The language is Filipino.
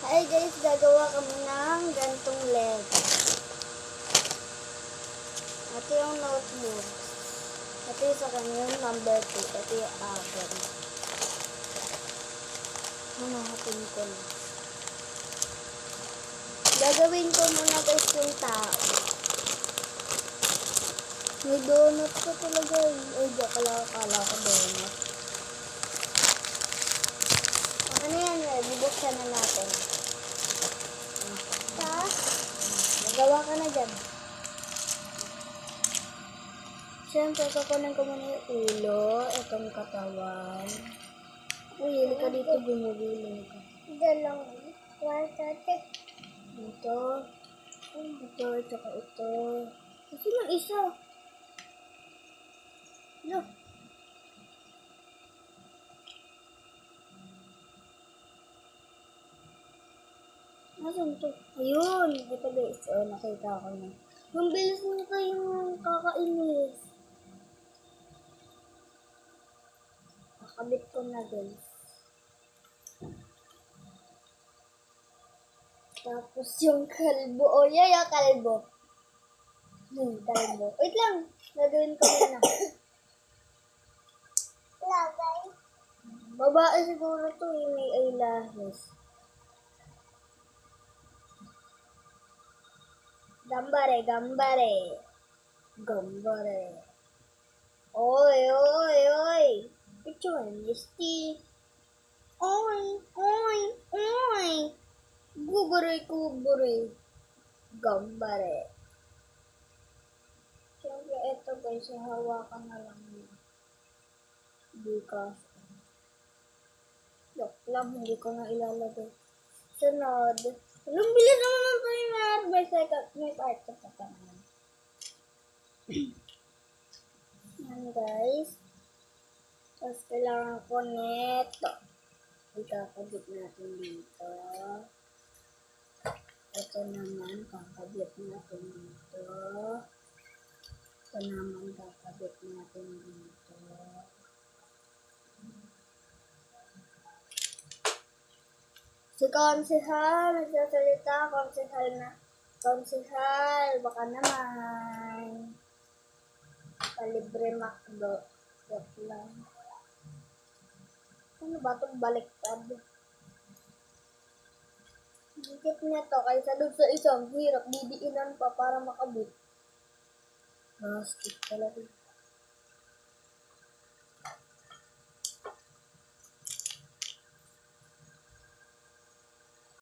Hi guys, gagawa kami ng gantong Lego. Ito yung notebook. Ito yung sa kanya yung number 2. Ito yung akin. Hanahatin ko na. Gagawin ko muna guys yung tao. May donut ko talaga. Ay, akala ko donut. Ano yan? Bubuksan na natin. Tapos, magawa ka na dyan. Siyempre, kukunin ko muna yung ulo. Itong katawan. Uy, hili ka dito, bumubili ka. Dalawang. Dito. Ito, tsaka ito. Kasi lang isa. No. Nasaan to? Ayun. Ito guys. Oh, nakita ko na. Ang bilis mo kayong kakainis. Nakabit ko na guys. Tapos yung kalbo. Oh, yeah, kalbo. Kalbo. Wait lang. Gagawin ko muna. Lagay. Babae siguro to. May eyelashes. Gambare. Oy. Picture misty. Oy. Kubure. Gambare. Siyempre, ito guys, hawakan na lang yun. Because, joke lang, hindi ko na ilalagay. Sunod. Anong bilis naman ng timer? May part ka pa naman. Yan guys. Tapos kailangan ko neto. Ikakabit natin dito. Ito naman, kakabit natin dito. Ito naman, kakabit natin dito. Si Konsehal, nagsasalita, Konsehal, baka naman. Palibre makdo. Joke lang. Ano ba itong baliktad? Higit nito, kaysa doon sa isang hirap, didiinan pa para makabit. Stick talaga.